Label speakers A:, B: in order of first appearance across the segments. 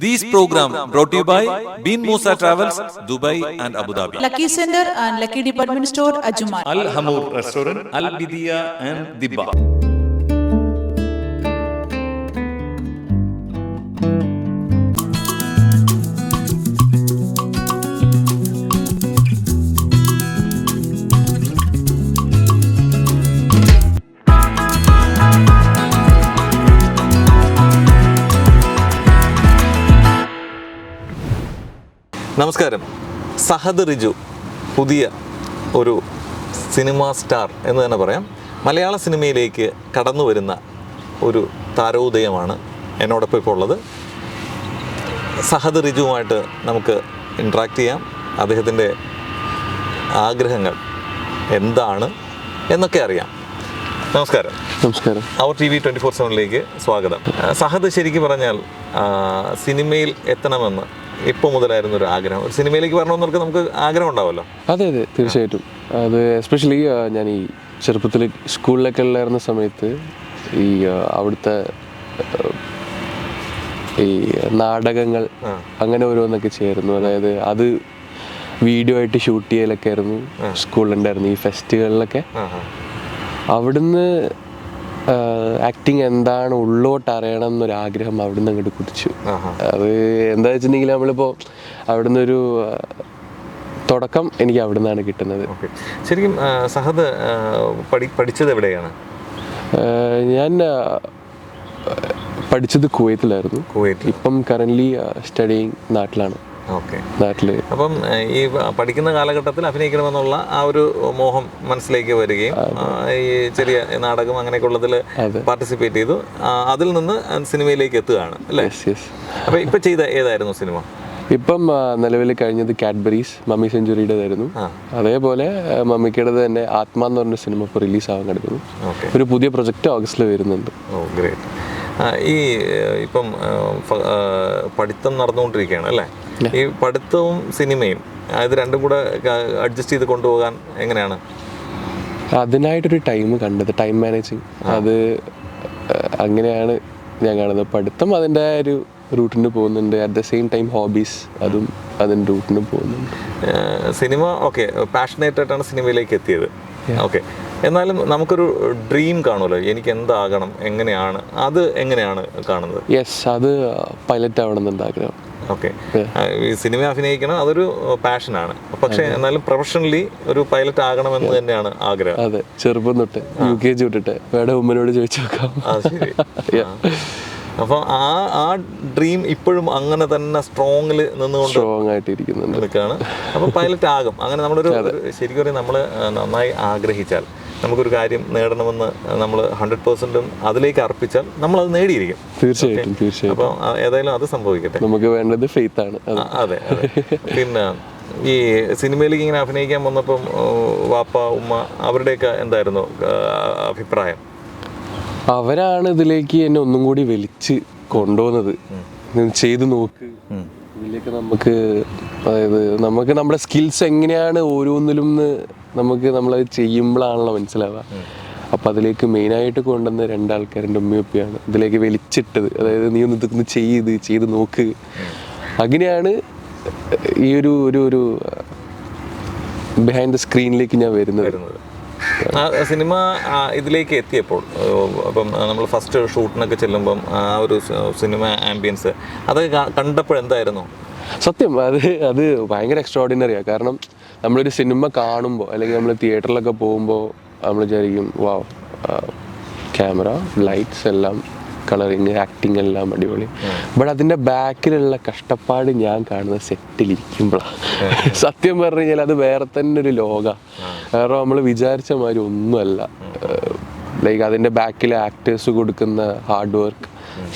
A: These program brought to you by Bin Musa Travels, Dubai and Abu Dhabi.
B: Lucky Center and Lucky Department Store, Ajman.
A: Al Hamour Restaurant, Al Bidia and Dibba. നമസ്കാരം. സഹദ് റിജു പുതിയ ഒരു cinema star എന്ന് തന്നെ പറയാം. മലയാള സിനിമയിലേക്ക് കടന്നു വരുന്ന ഒരു താരോദയമാണ് എന്നോടൊപ്പം ഇപ്പോൾ ഉള്ളത്. സഹദ് റിജുവുമായിട്ട് നമുക്ക് ഇൻട്രാക്ട് ചെയ്യാം. അദ്ദേഹത്തിൻ്റെ ആഗ്രഹങ്ങൾ എന്താണ് എന്നൊക്കെ അറിയാം. നമസ്കാരം.
C: നമസ്കാരം.
A: അവർ TV 24/7 സ്വാഗതം. സഹദ് ശരിക്കും പറഞ്ഞാൽ സിനിമയിൽ എത്തണമെന്ന് ഇപ്പോൾ മുതലായിരുന്നു ഒരു ആഗ്രഹം. ഒരു സിനിമയിലേക്ക് വരണമെന്നൊക്കെ നമുക്ക് ആഗ്രഹം ഉണ്ടാവുമല്ലോ.
C: അതെ അതെ, തീർച്ചയായിട്ടും. അത് എസ്പെഷ്യലി ഞാൻ ഈ ചെറുപ്പത്തിൽ സ്കൂളിലൊക്കെ ഉള്ളായിരുന്ന സമയത്ത് ഈ അവിടുത്തെ ഈ നാടകങ്ങൾ അങ്ങനെ ഓരോന്നൊക്കെ ചെയ്യായിരുന്നു. അതായത് അത് വീഡിയോ ആയിട്ട് ഷൂട്ട് ചെയ്യലൊക്കെ ആയിരുന്നു സ്കൂളിലുണ്ടായിരുന്നു. ഈ ഫെസ്റ്റിവലിലൊക്കെ അവിടുന്ന് ആക്ടിങ് എന്താണ് ഉള്ളോട്ട് അറിയണം എന്നൊരാഗ്രഹം അവിടുന്ന് അങ്ങോട്ട് കുതിച്ചു. അത് എന്താ വെച്ചിട്ടുണ്ടെങ്കിൽ നമ്മളിപ്പോൾ അവിടുന്ന് ഒരു തുടക്കം എനിക്ക് അവിടെ നിന്നാണ് കിട്ടുന്നത്.
A: ശരിക്കും സഹദ് പഠിച്ചത് എവിടെയാണ്?
C: ഞാൻ പഠിച്ചത് കുവൈത്തിലായിരുന്നു. ഇപ്പം കറൻ്റ്ലി സ്റ്റഡിയിങ് നാട്ടിലാണ്. നാട്ടില്.
A: അപ്പം ഈ പഠിക്കുന്ന കാലഘട്ടത്തിൽ അഭിനയിക്കണമെന്നുള്ള ആ ഒരു മോഹം മനസ്സിലേക്ക് വരികയും ഈ ചെറിയ നാടകം അങ്ങനെയൊക്കെ ഉള്ളതിൽ പാർട്ടിസിപ്പേറ്റ് ചെയ്തു. അതിൽ നിന്ന് സിനിമയിലേക്ക് എത്തുകയാണ് അല്ലേ? അപ്പൊ ഇപ്പൊ ചെയ്ത ഏതായിരുന്നു സിനിമ?
C: ഇപ്പം നിലവിൽ കഴിഞ്ഞത് കാഡ്ബറീസ്, മമ്മി സെഞ്ചുറിയുടേതായിരുന്നു. അതേപോലെ മമ്മിക്കയുടെ തന്നെ ആത്മാ എന്ന് പറഞ്ഞ സിനിമ ഇപ്പോൾ റിലീസ് ആവാൻ കിടക്കുന്നു. ഒരു പുതിയ പ്രൊജക്റ്റ് ഓഗസ്റ്റിൽ വരുന്നുണ്ട്.
A: ഈ ഇപ്പം പഠിത്തം നടന്നുകൊണ്ടിരിക്കുകയാണ് അല്ലേ? ഈ പഠിത്തവും സിനിമയും ഇത് രണ്ടും കൂടെ അഡ്ജസ്റ്റ് ചെയ്ത് കൊണ്ടുപോകാൻ എങ്ങനെയാണ്?
C: അതിനായിട്ടൊരു ടൈം കണ്ടത്, ടൈം മാനേജിങ്. അത് അങ്ങനെയാണ് ഞാൻ കാണുന്നത്. പഠിത്തം അതിൻ്റെ ഒരു റൂട്ടിന് പോകുന്നുണ്ട്. At the same time hobbies അതും അതിൻ്റെ റൂട്ടിന് പോകുന്നുണ്ട്.
A: സിനിമ ഓക്കെ, പാഷനേറ്റ് ആയിട്ടാണ് സിനിമയിലേക്ക് എത്തിയത്. ഓക്കെ, എന്നാലും നമുക്കൊരു ഡ്രീം കാണുമല്ലോ, എനിക്ക് എന്താകണം, എങ്ങനെയാണ്, അത് എങ്ങനെയാണ് കാണുന്നത്?
C: യെസ്, അത് പൈലറ്റ് ആവണമെന്നുണ്ട് ആഗ്രഹം.
A: ഓക്കെ, ഈ സിനിമ അഭിനയിക്കണം, അതൊരു പാഷനാണ്. പക്ഷേ എന്നാലും പ്രൊഫഷണലി ഒരു പൈലറ്റ് ആകണമെന്ന് തന്നെയാണ് ആഗ്രഹം.
C: അതെ, ചെറുപ്പം തൊട്ട് UKG തൊട്ടിട്ട് വേറെ ഉമ്മനോട് ചോദിച്ചു നോക്കാം.
A: അപ്പോൾ ആ ഡ്രീം ഇപ്പോഴും അങ്ങനെ തന്നെ സ്ട്രോങ്
C: ആയിട്ടിരിക്കുന്നുണ്ട്
A: നിൽക്കുകയാണ്. അപ്പോൾ പൈലറ്റ് ആകും. അങ്ങനെ നമ്മളൊരു ശരിക്കും പറയും, നമ്മൾ നന്നായി ആഗ്രഹിച്ചാൽ, നമുക്കൊരു കാര്യം നേടണമെന്ന് നമ്മൾ 100% അതിലേക്ക് അർപ്പിച്ചാൽ നമ്മൾ അത് നേടിയിരിക്കും.
C: തീർച്ചയായിട്ടും.
A: അപ്പോൾ ഏതായാലും അത് സംഭവിക്കട്ടെ.
C: നമുക്ക് വേണ്ടത് ഫെയ്ത്ത് ആണ്.
A: അതെ. പിന്നെ ഈ സിനിമയിലേക്ക് ഇങ്ങനെ അഭിനയിക്കാൻ വന്നപ്പം വാപ്പ ഉമ്മ അവരുടെയൊക്കെ എന്തായിരുന്നു അഭിപ്രായം?
C: അവരാണ് ഇതിലേക്ക് എന്നെ ഒന്നും കൂടി വലിച്ച് കൊണ്ടുപോകുന്നത്. ചെയ്തു നോക്ക്, ഇതിലേക്ക് നമുക്ക്, അതായത് നമുക്ക് നമ്മുടെ സ്കിൽസ് എങ്ങനെയാണ് ഓരോന്നിലും നമ്മളത് ചെയ്യുമ്പോഴാണല്ലോ മനസ്സിലാവുക. അപ്പം അതിലേക്ക് മെയിനായിട്ട് കൊണ്ടുവന്ന രണ്ടാൾക്കാരുടെ ഉമ്മയൊക്കെയാണ് ഇതിലേക്ക് വലിച്ചിട്ടത്. അതായത് നീ ഒന്ന് ഇതൊന്ന് ചെയ്ത് നോക്ക്. അങ്ങനെയാണ് ഈ ഒരു ബിഹൈൻഡ് ദ സ്ക്രീനിലേക്ക് ഞാൻ വരുന്നത്.
A: സിനിമ ഇതിലേക്ക് എത്തിയപ്പോൾ, അപ്പം നമ്മൾ ഫസ്റ്റ് ഷൂട്ടിനൊക്കെ ചെല്ലുമ്പം ആ ഒരു സിനിമ ആംബിയൻസ് അതൊക്കെ കണ്ടപ്പോൾ എന്തായിരുന്നു?
C: സത്യം, അത് ഭയങ്കര എക്സ്ട്രാordinary. കാരണം നമ്മളൊരു സിനിമ കാണുമ്പോൾ അല്ലെങ്കിൽ നമ്മൾ തിയേറ്ററിലൊക്കെ പോകുമ്പോൾ നമ്മൾ വിചാരിക്കും വാവ്, ക്യാമറ, ലൈറ്റ്സ് എല്ലാം, കളറിങ്, ആക്ടിങ് എല്ലാം അടിപൊളി. ബട്ട് അതിൻ്റെ ബാക്കിലുള്ള കഷ്ടപ്പാട് ഞാൻ കാണുന്ന സെറ്റിലിരിക്കുമ്പോഴാണ്. സത്യം പറഞ്ഞു കഴിഞ്ഞാൽ അത് വേറെ തന്നെ ഒരു ലോകമാണ്. കാരണം നമ്മൾ വിചാരിച്ച മാതിരി ഒന്നുമല്ല. ലൈക്ക് അതിൻ്റെ ബാക്കിൽ ആക്ടേഴ്സ് കൊടുക്കുന്ന ഹാർഡ് വർക്ക്,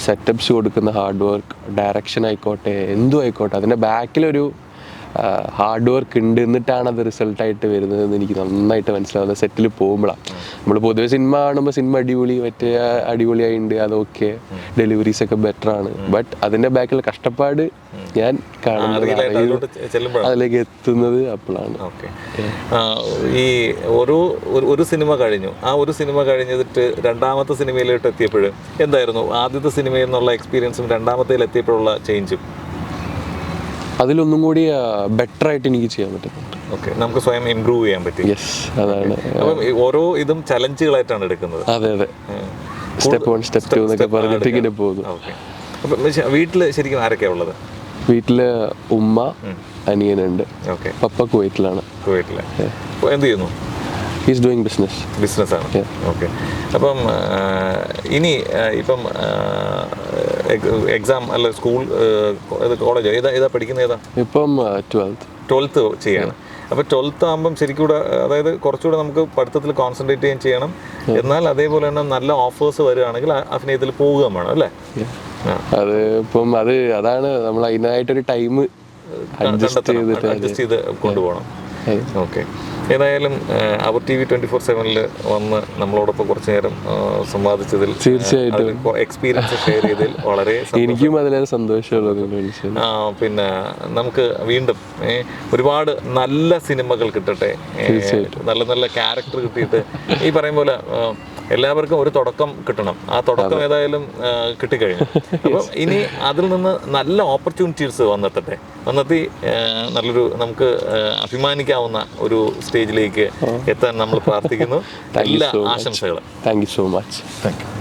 C: സെറ്റപ്സ് കൊടുക്കുന്ന ഹാർഡ് വർക്ക്, ഡയറക്ഷൻ ആയിക്കോട്ടെ, എന്തും ആയിക്കോട്ടെ, അതിൻ്റെ ബാക്കിലൊരു ഹാർഡ് വർക്ക് ഉണ്ട് എന്നിട്ടാണ് അത് റിസൾട്ടായിട്ട് വരുന്നതെന്ന് എനിക്ക് നന്നായിട്ട് മനസ്സിലാവുന്നത് സെറ്റിൽ പോകുമ്പോഴാണ്. നമ്മൾ പൊതുവെ സിനിമ കാണുമ്പോൾ സിനിമ അടിപൊളി മറ്റേ അടിപൊളിയായിട്ടുണ്ട്, അതൊക്കെ ഡെലിവറീസ് ഒക്കെ ബെറ്റർ ആണ്. ബട്ട് അതിൻ്റെ ബാക്കിൽ കഷ്ടപ്പാട് ഞാൻ കാണുന്നത് അതിലേക്ക് എത്തുന്നത് അപ്പോഴാണ്.
A: ഈ ഒരു സിനിമ കഴിഞ്ഞു, ആ ഒരു സിനിമ കഴിഞ്ഞിട്ട് രണ്ടാമത്തെ സിനിമയിലോട്ട് എത്തിയപ്പോൾ എന്തായിരുന്നു ആദ്യത്തെ സിനിമയിൽ നിന്നുള്ള എക്സ്പീരിയൻസും രണ്ടാമത്തേൽ എത്തിയപ്പോഴുള്ള ചേഞ്ചും?
C: അതിലൊന്നും കൂടി ബെറ്റർ ആയിട്ട് എനിക്ക് ചെയ്യാൻ പറ്റുന്നുണ്ട്.
A: ഓക്കെ, നമുക്ക് സ്വയം ഇംപ്രൂവ് ചെയ്യാൻ പറ്റും.
C: യെസ്, അതാണ്.
A: അപ്പം ഓരോ ഇതും ചലഞ്ചുകളായിട്ടാണ് എടുക്കുന്നത്.
C: അതെ അതെ, സ്റ്റെപ്പ് 1 സ്റ്റെപ്പ് 2 എന്നൊക്കെ പറഞ്ഞിട്ട് ഇങ്ങനെ പോകുന്നു.
A: ഓക്കെ, അപ്പം വീട്ടിൽ ശരിക്കും ആരൊക്കെയാണ് ഉള്ളത്?
C: വീട്ടില് ഉമ്മ, അനിയനുണ്ട്.
A: ഓക്കെ,
C: പപ്പ കുവൈറ്റിലാണ്.
A: കുവൈറ്റില് എന്ത് ചെയ്യുന്നു?
C: ഹീസ് ഡൂയിങ്
A: ബിസിനസ്സാണ്. ഓക്കെ, അപ്പം ഇനി ഇപ്പം എക്സാം അല്ല സ്കൂൾ കോളേജ് ഏതാ പഠിക്കുന്നത്? ഏതാ
C: ഇപ്പം
A: 12th ചെയ്യാണ്. അപ്പോൾ 12th ആകുമ്പം ശരിക്കും കൂടെ, അതായത് കുറച്ചുകൂടെ നമുക്ക് പഠിത്തത്തിൽ കോൺസെൻട്രേറ്റ് ചെയ്യാൻ ചെയ്യണം. എന്നാൽ അതേപോലെ തന്നെ നല്ല ഓഫേഴ്സ് വരികയാണെങ്കിൽ അഭിനയത്തിൽ പോവുകയും വേണം അല്ലേ?
C: അത് ഇപ്പം അതാണ് നമ്മൾ അതിനായിട്ടൊരു ടൈം അഡ്ജസ്റ്റ് ചെയ്ത്
A: കൊണ്ടുപോകണം. ഓക്കെ, ഏതായാലും അവർ TV 24/7 വന്ന് നമ്മളോടൊപ്പം കുറച്ചു നേരം സംവാദിച്ചതിൽ,
C: തീർച്ചയായിട്ടും
A: എക്സ്പീരിയൻസ് ഷെയർ ചെയ്തതിൽ വളരെ
C: എനിക്കും അതിലേറെ സന്തോഷമുള്ളത്.
A: പിന്നെ നമുക്ക് വീണ്ടും ഒരുപാട് നല്ല സിനിമകൾ കിട്ടട്ടെ, നല്ല നല്ല ക്യാരക്ടർ കിട്ടിയിട്ട് ഈ പറയും പോലെ എല്ലാവർക്കും ഒരു തുടക്കം കിട്ടണം. ആ തുടക്കം ഏതായാലും കിട്ടിക്കഴിഞ്ഞു. അപ്പം ഇനി അതിൽ നിന്ന് നല്ല ഓപ്പർച്യൂണിറ്റീസ് വന്നെത്തി നല്ലൊരു നമുക്ക് അഭിമാനിക്കാവുന്ന ഒരു സ്റ്റേജിലേക്ക് എത്താൻ നമ്മൾ പ്രാർത്ഥിക്കുന്നു. എല്ലാ ആശംസകളും.
C: Thank you so much.
A: Thank you.